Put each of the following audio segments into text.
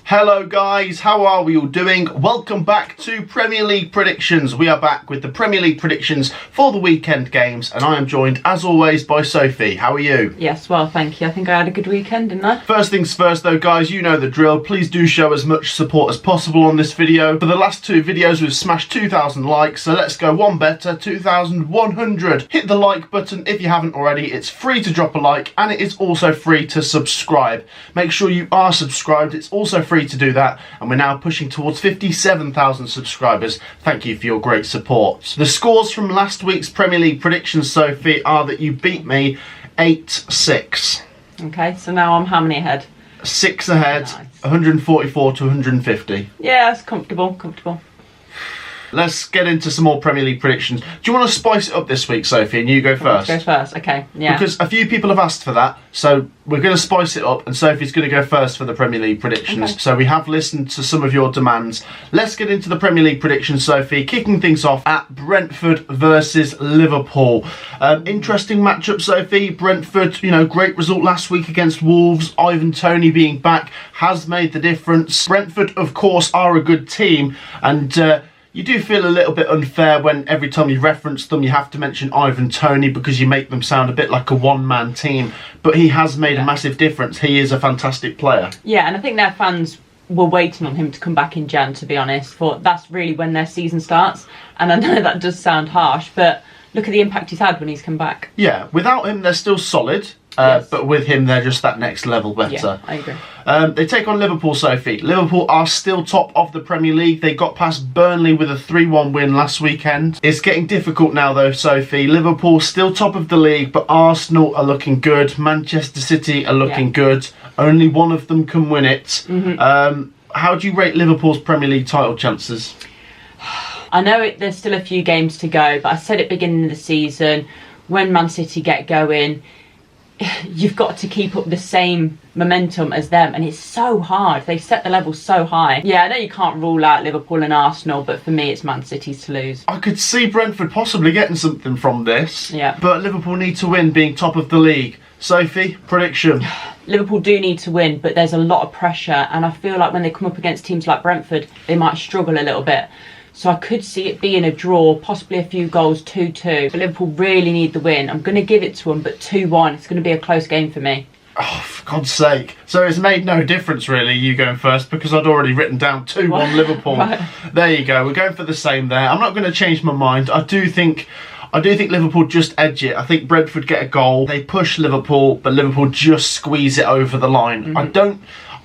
Hello guys, how are we all doing? Welcome back to Premier League predictions. We are back with the Premier League predictions for the weekend games, and I am joined as always by Sophie. How are you? Yes, well, thank you. I think I had a good weekend, didn't I? First things first though guys, you know the drill. Please do show as much support as possible on this video. For the last two videos we've smashed 2,000 likes, so let's go one better, 2,100. Hit the like button if you haven't already. It's free to drop a like and it is also free to subscribe. Make sure you are subscribed. It's also free to do that, and we're now pushing towards 57,000 subscribers. Thank you for your great support. The scores from last week's Premier League predictions, Sophie, are that you beat me 8-6. Okay, so now I'm how many ahead? 6 ahead, Nice. 144 to 150. Yeah, it's comfortable. Let's get into some more Premier League predictions. Do you want to spice it up this week, Sophie, and you go first? Let's go first, okay, yeah. Because a few people have asked for that, so we're going to spice it up, and Sophie's going to go first for the Premier League predictions. Okay. So we have listened to some of your demands. Let's get into the Premier League predictions, Sophie. Kicking things off at Brentford versus Liverpool. Interesting matchup, Sophie. Brentford, great result last week against Wolves. Ivan Toney being back has made the difference. Brentford, of course, are a good team, and you do feel a little bit unfair when every time you reference them you have to mention Ivan Toney because you make them sound a bit like a one-man team. But he has made a massive difference. He is a fantastic player. Yeah, and I think their fans were waiting on him to come back in Jan, to be honest. For that's really when their season starts. And I know that does sound harsh, but look at the impact he's had when he's come back. Yeah, without him they're still solid. Yes. But with him, they're just that next level better. Yeah, I agree. They take on Liverpool, Sophie. Liverpool are still top of the Premier League. They got past Burnley with a 3-1 win last weekend. It's getting difficult now, though, Sophie. Liverpool still top of the league, but Arsenal are looking good. Manchester City are looking good. Only one of them can win it. How do you rate Liverpool's Premier League title chances? I know there's still a few games to go, but I said at the beginning of the season, when Man City get going, you've got to keep up the same momentum as them, and it's so hard. They set the level so high. Yeah, I know you can't rule out Liverpool and Arsenal, but for me it's Man City's to lose. I could see Brentford possibly getting something from this. Yeah. But Liverpool need to win, being top of the league. Sophie, prediction? Liverpool do need to win, but there's a lot of pressure, and I feel like when they come up against teams like Brentford, they might struggle a little bit. So I could see it being a draw, possibly a few goals, 2-2. But Liverpool really need the win. I'm going to give it to them, but 2-1. It's going to be a close game for me. Oh, for God's sake. So it's made no difference, really, you going first, because I'd already written down 2-1 Liverpool. Right. There you go. We're going for the same there. I'm not going to change my mind. I do think Liverpool just edge it. I think Brentford get a goal. They push Liverpool, but Liverpool just squeeze it over the line.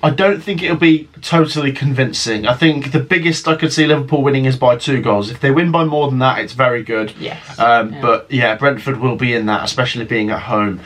I don't think it'll be totally convincing. I think the biggest I could see Liverpool winning is by 2 goals. If they win by more than that, it's very good. Yes. But yeah, Brentford will be in that, especially being at home.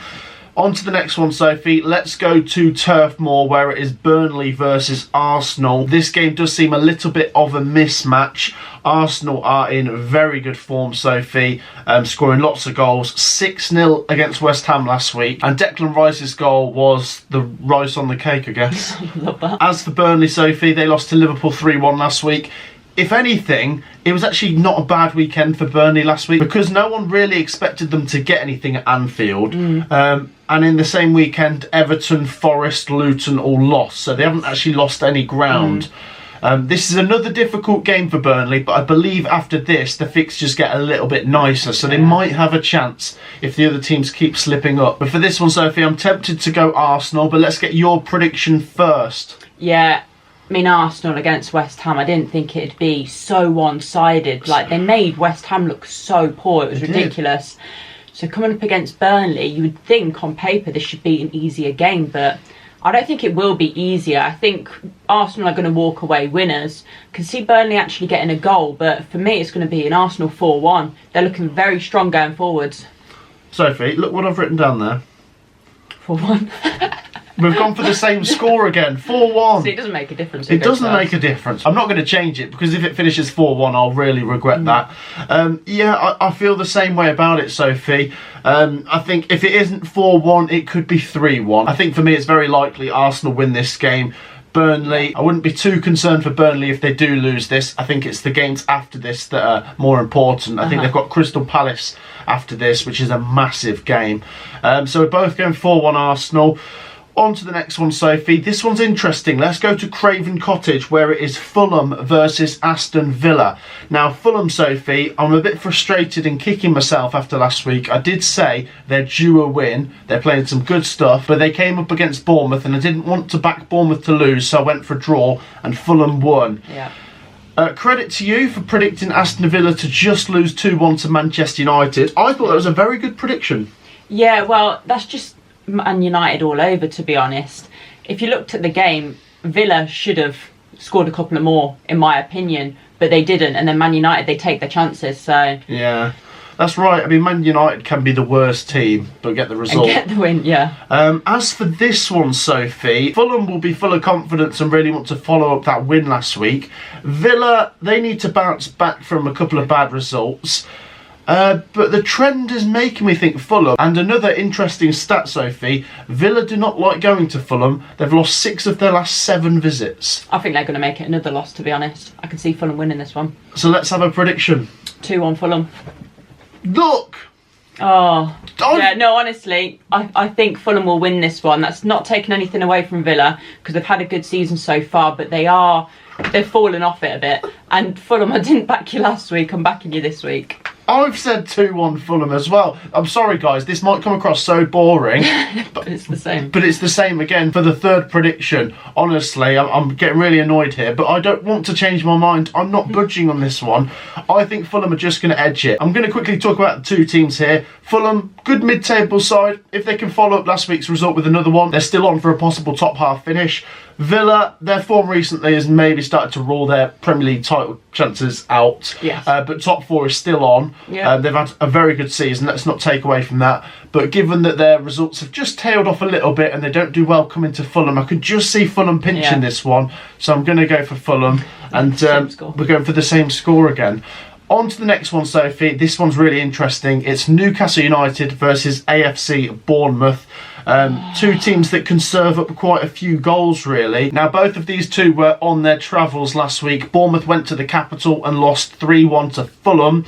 On to the next one, Sophie. Let's go to Turf Moor, where it is Burnley versus Arsenal. This game does seem a little bit of a mismatch. Arsenal are in very good form, Sophie, scoring lots of goals. 6-0 against West Ham last week. And Declan Rice's goal was the rice on the cake, I guess. Love that. As for Burnley, Sophie, they lost to Liverpool 3-1 last week. If anything, it was actually not a bad weekend for Burnley last week because no one really expected them to get anything at Anfield. And in the same weekend, Everton, Forest, Luton all lost. So they haven't actually lost any ground. This is another difficult game for Burnley, but I believe after this, the fixtures get a little bit nicer. So they might have a chance if the other teams keep slipping up. But for this one, Sophie, I'm tempted to go Arsenal, but let's get your prediction first. Yeah. I mean, Arsenal against West Ham, I didn't think it'd be so one-sided. Like, they made West Ham look so poor. It was ridiculous. So coming up against Burnley, you would think on paper this should be an easier game, but I don't think it will be easier. I think Arsenal are going to walk away winners. I can see Burnley actually getting a goal, but for me it's going to be an Arsenal 4-1. They're looking very strong going forwards. Sophie, look what I've written down there. 4-1. We've gone for the same score again, 4-1. So it doesn't make a difference. It doesn't make a difference. I'm not going to change it because if it finishes 4-1, I'll really regret that. Yeah, I feel the same way about it, Sophie. I think if it isn't 4-1, it could be 3-1. I think for me, it's very likely Arsenal win this game. Burnley, I wouldn't be too concerned for Burnley if they do lose this. I think it's the games after this that are more important. I think they've got Crystal Palace after this, which is a massive game. So we're both going 4-1 Arsenal. On to the next one, Sophie. This one's interesting. Let's go to Craven Cottage, where it is Fulham versus Aston Villa. Now, Fulham, Sophie, I'm a bit frustrated and kicking myself after last week. I did say they're due a win. They're playing some good stuff, but they came up against Bournemouth, and I didn't want to back Bournemouth to lose, so I went for a draw, and Fulham won. Yeah. Credit to you for predicting Aston Villa to just lose 2-1 to Manchester United. I thought that was a very good prediction. Yeah, well, that's just Man United all over, to be honest. If you looked at the game, Villa should have scored a couple of more, in my opinion, but they didn't. And then Man United, they take their chances. So yeah, that's right. I mean, Man United can be the worst team, but get the result. and get the win, yeah. As for this one, Sophie, Fulham will be full of confidence and really want to follow up that win last week. Villa, they need to bounce back from a couple of bad results. But the trend is making me think Fulham. And another interesting stat, Sophie, Villa do not like going to Fulham. They've lost 6 of their last 7 visits. I think they're going to make it another loss, to be honest. I can see Fulham winning this one. So let's have a prediction. 2-1 Fulham. Look! Oh, yeah, no, honestly, I think Fulham will win this one. That's not taking anything away from Villa, because they've had a good season so far, but they've fallen off it a bit. And Fulham, I didn't back you last week, I'm backing you this week. I've said 2-1 Fulham as well. I'm sorry, guys, this might come across so boring. But it's the same. But it's the same again for the third prediction. Honestly, I'm getting really annoyed here, but I don't want to change my mind. I'm not budging on this one. I think Fulham are just going to edge it. I'm going to quickly talk about the two teams here. Fulham, good mid-table side. If they can follow up last week's result with another one, they're still on for a possible top half finish. Villa, their form recently has maybe started to rule their Premier League title chances out. Yes. But top 4 is still on. Yeah. They've had a very good season, let's not take away from that. But given that their results have just tailed off a little bit and they don't do well coming to Fulham, I could just see Fulham pinching this one. So I'm going to go for Fulham. And we're going for the same score again. On to the next one, Sophie. This one's really interesting. It's Newcastle United versus AFC Bournemouth. Two teams that can serve up quite a few goals, really. Now, both of these two were on their travels last week. Bournemouth went to the capital and lost 3-1 to Fulham.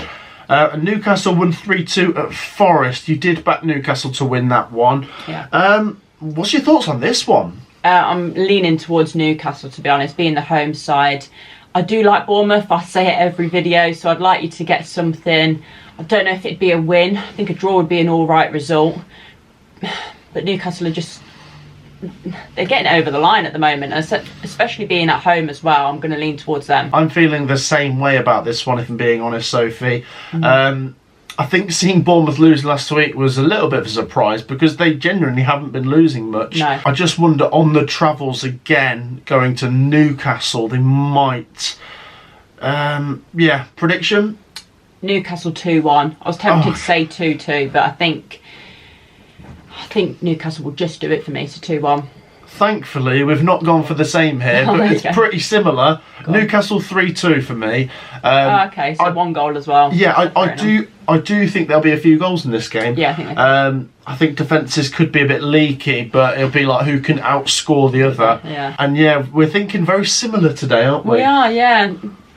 And Newcastle won 3-2 at Forest. You did back Newcastle to win that one. Yeah. What's your thoughts on this one? I'm leaning towards Newcastle, to be honest, being the home side. I do like Bournemouth. I say it every video, so I'd like you to get something. I don't know if it'd be a win. I think a draw would be an all right result. But Newcastle are they're getting over the line at the moment, especially being at home as well. I'm going to lean towards them. I'm feeling the same way about this one, if I'm being honest, Sophie. I think seeing Bournemouth lose last week was a little bit of a surprise because they genuinely haven't been losing much. No. I just wonder, on the travels again, going to Newcastle, they might... prediction? Newcastle 2-1. I was tempted to say 2-2, but I think Newcastle will just do it for me, so 2-1. Thankfully, we've not gone for the same here, but it's pretty similar. Newcastle 3-2 for me. Okay, so 1 goal as well. Yeah, I do think there'll be a few goals in this game. Yeah, I think they can. I think defences could be a bit leaky, but it'll be like who can outscore the other. Yeah. And yeah, we're thinking very similar today, aren't we? We are, yeah.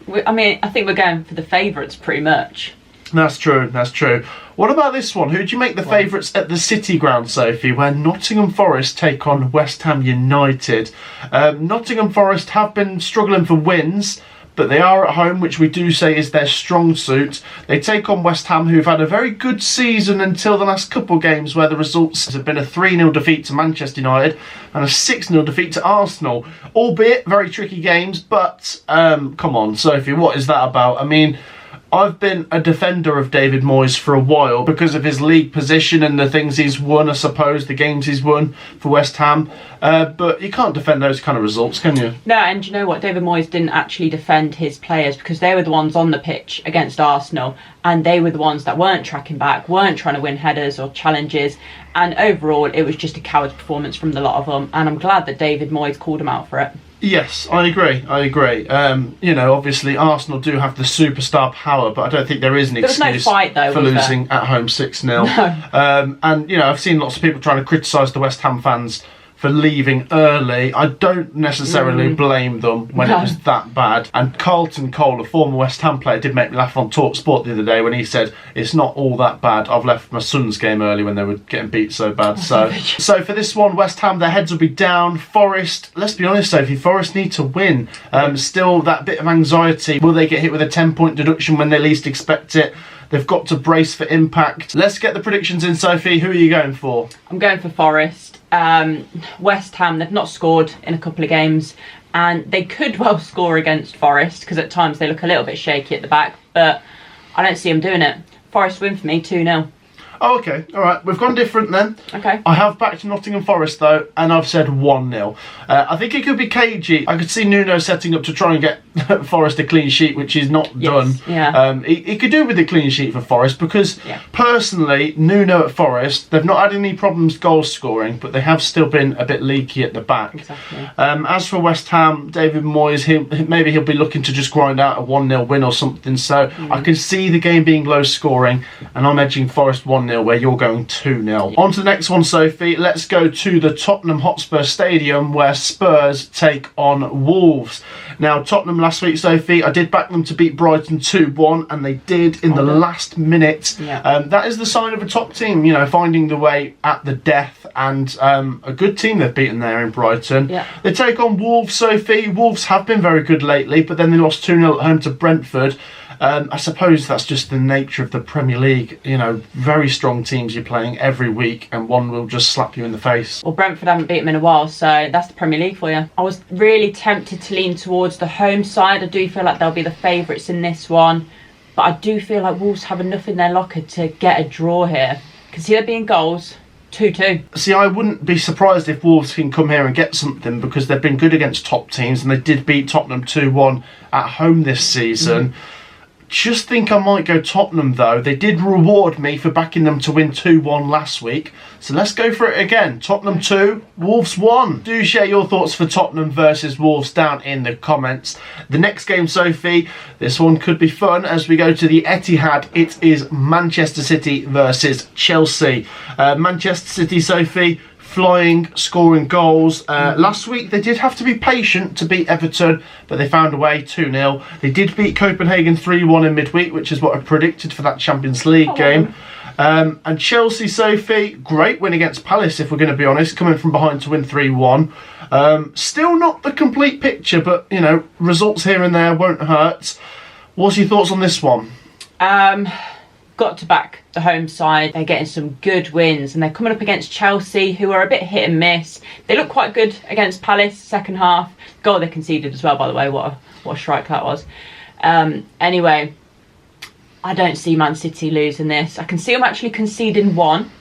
I think we're going for the favourites pretty much. That's true, that's true. What about this one? Who do you make the favourites at the City Ground, Sophie, where Nottingham Forest take on West Ham United? Nottingham Forest have been struggling for wins, but they are at home, which we do say is their strong suit. They take on West Ham, who've had a very good season until the last couple of games, where the results have been a 3-0 defeat to Manchester United and a 6-0 defeat to Arsenal. Albeit very tricky games, but come on, Sophie, what is that about? I mean, I've been a defender of David Moyes for a while because of his league position and the things he's won, I suppose, the games he's won for West Ham. But you can't defend those kind of results, can you? No, and you know what? David Moyes didn't actually defend his players because they were the ones on the pitch against Arsenal, and they were the ones that weren't tracking back, weren't trying to win headers or challenges. And overall, it was just a coward's performance from the lot of them. And I'm glad that David Moyes called him out for it. Yes, I agree. Obviously Arsenal do have the superstar power, but I don't think there is an excuse no fight, though, for losing at home 6-0. No. And I've seen lots of people trying to criticise the West Ham fans for leaving early. I don't necessarily blame them when it was that bad. And Carlton Cole, a former West Ham player, did make me laugh on TalkSport the other day when he said, it's not all that bad. I've left my son's game early when they were getting beat so bad. So for this one, West Ham, their heads will be down. Forest, let's be honest, Sophie, Forest need to win. Still that bit of anxiety. Will they get hit with a 10-point deduction when they least expect it? They've got to brace for impact. Let's get the predictions in, Sophie. Who are you going for? I'm going for Forest. West Ham, they've not scored in a couple of games, and they could well score against Forest because at times they look a little bit shaky at the back, but I don't see them doing it. Forest win for me, 2-0. Oh, okay. All right. We've gone different then. Okay. I have backed Nottingham Forest, though, and I've said 1-0. I think it could be cagey. I could see Nuno setting up to try and get Forest a clean sheet, which is not done. Yeah. He could do with a clean sheet for Forest because, personally, Nuno at Forest, they've not had any problems goal scoring, but they have still been a bit leaky at the back. Exactly. As for West Ham, David Moyes, maybe he'll be looking to just grind out a 1-0 win or something. So I can see the game being low scoring, and I'm edging Forest 1-0. Where you're going 2-0. On to the next one, Sophie. Let's go to the Tottenham Hotspur Stadium where Spurs take on Wolves. Now, Tottenham last week, Sophie, I did back them to beat Brighton 2-1, and they did in the last minute. Yeah. That is the sign of a top team, finding the way at the death, and a good team they've beaten there in Brighton. Yeah. They take on Wolves, Sophie. Wolves have been very good lately, but then they lost 2-0 at home to Brentford. I suppose that's just the nature of the Premier League. Very strong teams you're playing every week, and one will just slap you in the face. Well, Brentford haven't beaten them in a while, so that's the Premier League for you. I was really tempted to lean towards the home side. I do feel like they'll be the favourites in this one, but I do feel like Wolves have enough in their locker to get a draw here. Can see there being goals. 2-2. See, I wouldn't be surprised if Wolves can come here and get something because they've been good against top teams, and they did beat Tottenham 2-1 at home this season. Just think I might go Tottenham, though. They did reward me for backing them to win 2-1 last week. So let's go for it again. Tottenham 2, Wolves 1. Do share your thoughts for Tottenham versus Wolves down in the comments. The next game, Sophie, this one could be fun as we go to the Etihad. It is Manchester City versus Chelsea. Manchester City, Sophie, flying, scoring goals. Last week they did have to be patient to beat Everton, but they found a way, 2-0. They did beat Copenhagen 3-1 in midweek, which is what I predicted for that Champions League game. And Chelsea, Sophie, great win against Palace, if we're going to be honest, coming from behind to win 3-1. Still not the complete picture, but, results here and there won't hurt. What's your thoughts on this one? Got to back the home side. They're getting some good wins, and they're coming up against Chelsea, who are a bit hit and miss. They look quite good against Palace second half. Goal they conceded as well, by the way. What a strike that was. Anyway, I don't see Man City losing this. I can see them actually conceding one,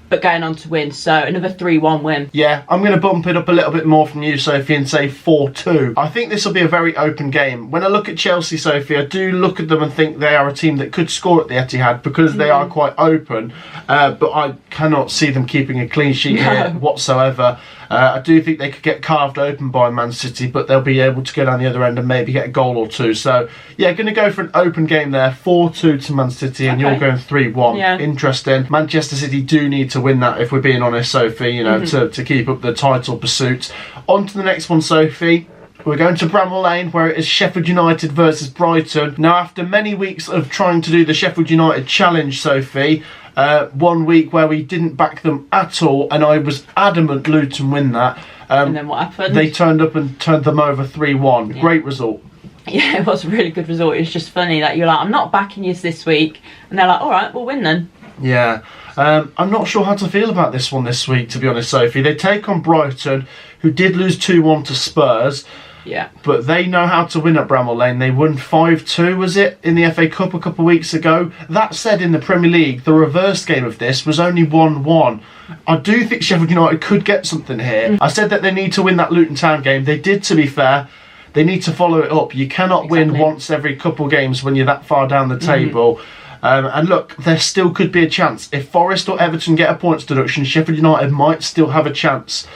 but going on to win. So another 3-1 win. Yeah, I'm going to bump it up a little bit more from you, Sophie, and say 4-2. I think this will be a very open game. When I look at Chelsea, Sophie, I do look at them and think they are a team that could score at the Etihad because they are quite open. But I cannot see them keeping a clean sheet here whatsoever. I do think they could get carved open by Man City, but they'll be able to go down the other end and maybe get a goal or two. So, yeah, going to go for an open game there. 4-2 to Man City, and you're going 3-1. Yeah. Interesting. Manchester City do need to win that, if we're being honest, Sophie, to keep up the title pursuit. On to the next one, Sophie. We're going to Bramall Lane, where it is Sheffield United versus Brighton. Now, after many weeks of trying to do the Sheffield United challenge, Sophie, 1 week where we didn't back them at all, and I was adamant Luton win that. And then what happened? They turned up and turned them over 3-1. Yeah. Great result. Yeah, it was a really good result. It was just funny that you're like, I'm not backing you this week. And they're like, all right, we'll win then. Yeah. I'm not sure how to feel about this one this week, to be honest, Sophie. They take on Brighton, who did lose 2-1 to Spurs. Yeah. But they know how to win at Bramall Lane. They won 5-2, was it, in the FA Cup a couple of weeks ago? That said, in the Premier League, the reverse game of this was only 1-1. I do think Sheffield United could get something here. I said that they need to win that Luton Town game. They did, to be fair. They need to follow it up. You cannot win once every couple of games when you're that far down the table. And look, there still could be a chance. If Forest or Everton get a points deduction, Sheffield United might still have a chance.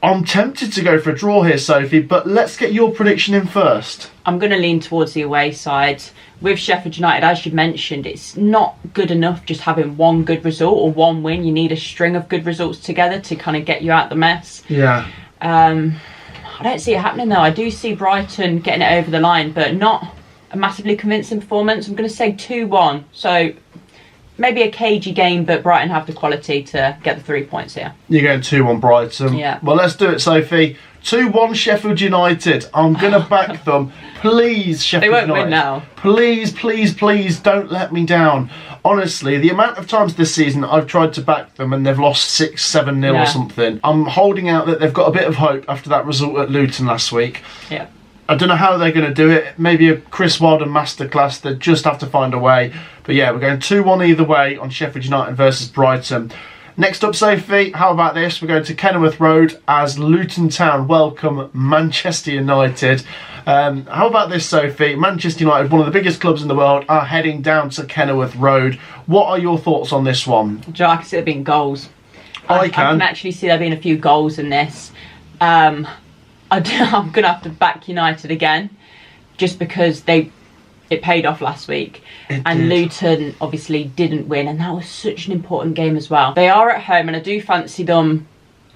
I'm tempted to go for a draw here, Sophie, but let's get your prediction in first. I'm going to lean towards the away side. With Sheffield United, as you mentioned, it's not good enough just having one good result or one win. You need a string of good results together to kind of get you out the mess. Yeah. I don't see it happening though. I do see Brighton getting it over the line, but not a massively convincing performance. I'm going to say 2-1. So maybe a cagey game, but Brighton have the quality to get the 3 points here. You're going 2-1 Brighton. Yeah. Well, let's do it, Sophie. 2-1 Sheffield United. I'm going to back them. Please, Sheffield United. They won't win now. Please, please, please don't let me down. Honestly, the amount of times this season I've tried to back them and they've lost 6-7-0 or something. I'm holding out that they've got a bit of hope after that result at Luton last week. Yeah. I don't know how they're going to do it. Maybe a Chris Wilder masterclass. They just have to find a way. But yeah, we're going 2-1 either way on Sheffield United versus Brighton. Next up, Sophie, how about this? We're going to Kenilworth Road as Luton Town welcome Manchester United. How about this, Sophie? Manchester United, one of the biggest clubs in the world, are heading down to Kenilworth Road. What are your thoughts on this one? Joe, I can see there being goals. I can actually see there being a few goals in this. I'm going to have to back United again, just because it paid off last week. And Luton obviously didn't win, and that was such an important game as well. They are at home, and I do fancy them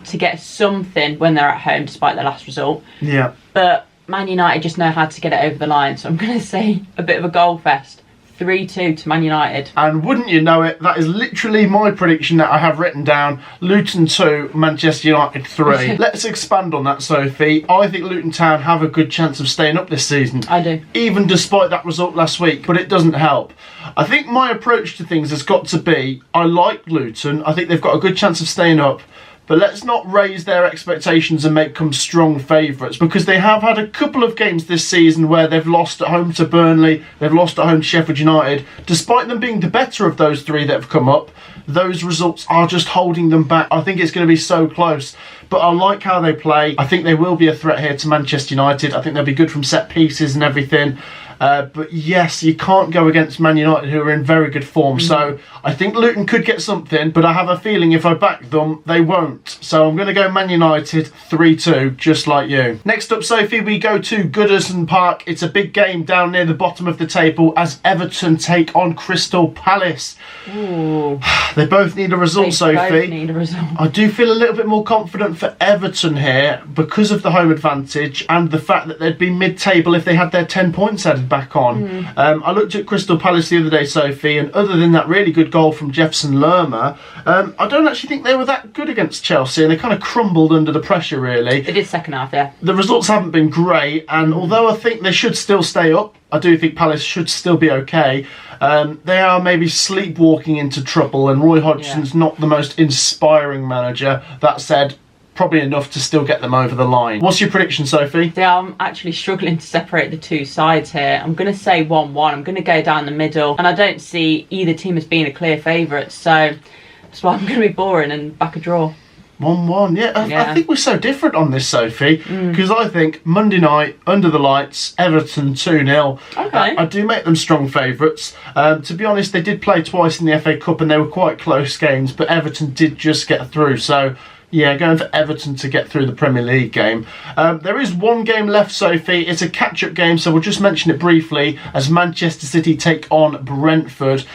to get something when they're at home, despite their last result. Yeah. But Man United just know how to get it over the line, so I'm going to say a bit of a goal fest. 3-2 to Man United. And wouldn't you know it, that is literally my prediction that I have written down. Luton 2, Manchester United 3. Let's expand on that, Sophie. I think Luton Town have a good chance of staying up this season. I do. Even despite that result last week, but it doesn't help. I think my approach to things has got to be, I like Luton. I think they've got a good chance of staying up. But let's not raise their expectations and make them strong favourites, because they have had a couple of games this season where they've lost at home to Burnley, they've lost at home to Sheffield United. Despite them being the better of those three that have come up, those results are just holding them back. I think it's going to be so close. But I like how they play. I think they will be a threat here to Manchester United. I think they'll be good from set pieces and everything. But yes, you can't go against Man United, who are in very good form. So I think Luton could get something, but I have a feeling if I back them, they won't. So I'm going to go Man United 3-2, just like you. Next up, Sophie, we go to Goodison Park. It's a big game down near the bottom of the table as Everton take on Crystal Palace. Ooh. They both need a result, Sophie. Both need a result. I do feel a little bit more confident for Everton here because of the home advantage and the fact that they'd be mid-table if they had their 10 points added back on. I looked at Crystal Palace the other day, Sophie, and other than that really good goal from Jefferson Lerma, I don't actually think they were that good against Chelsea, and they kind of crumbled under the pressure, really. They did second half, yeah. The results haven't been great, and although I think they should still stay up, I do think Palace should still be okay. They are maybe sleepwalking into trouble, and Roy Hodgson's not the most inspiring manager. That said, probably enough to still get them over the line. What's your prediction, Sophie? Yeah, I'm actually struggling to separate the two sides here. I'm going to say 1-1. I'm going to go down the middle, and I don't see either team as being a clear favourite, so that's why I'm going to be boring and back a draw. 1-1, yeah. I think we're so different on this, Sophie, because I think Monday night, under the lights, Everton 2-0. Okay. I do make them strong favourites. To be honest, they did play twice in the FA Cup and they were quite close games, but Everton did just get through, so yeah, going for Everton to get through the Premier League game. There is one game left, Sophie. It's a catch-up game, so we'll just mention it briefly as Manchester City take on Brentford.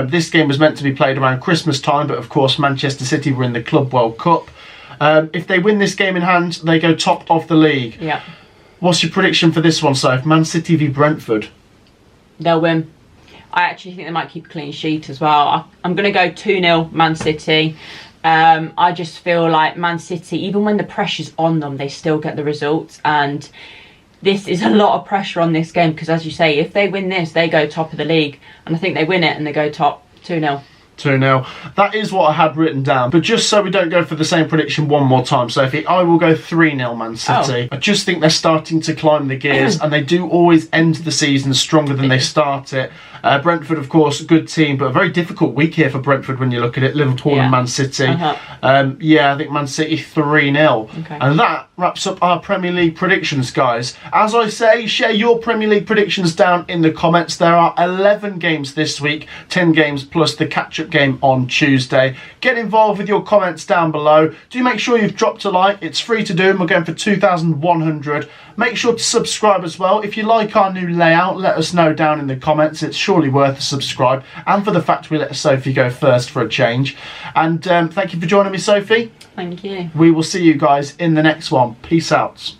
This game was meant to be played around Christmas time, but of course Manchester City were in the Club World Cup. If they win this game in hand, they go top of the league. Yeah. What's your prediction for this one, Soph? Man City v Brentford. They'll win. I actually think they might keep a clean sheet as well. I'm going to go 2-0 Man City. I just feel like Man City, even when the pressure's on them, they still get the results. And this is a lot of pressure on this game because, as you say, if they win this, they go top of the league. And I think they win it and they go top 2-0. 2-0. That is what I had written down. But just so we don't go for the same prediction one more time, Sophie, I will go 3-0 Man City. I just think they're starting to climb the gears and they do always end the season stronger than they start it. Brentford, of course, a good team, but a very difficult week here for Brentford when you look at it. Liverpool and Man City. I think Man City 3-0. Okay. And that wraps up our Premier League predictions, guys. As I say, share your Premier League predictions down in the comments. There are 11 games this week, 10 games plus the catch-up Championship game on Tuesday. Get involved with your comments down below. Do make sure you've dropped a like. It's free to do and we're going for 2,100. Make sure to subscribe as well. If you like our new layout, let us know down in the comments. It's surely worth a subscribe. And for the fact we let Sophie go first for a change. And thank you for joining me, Sophie. Thank you. We will see you guys in the next one. Peace out.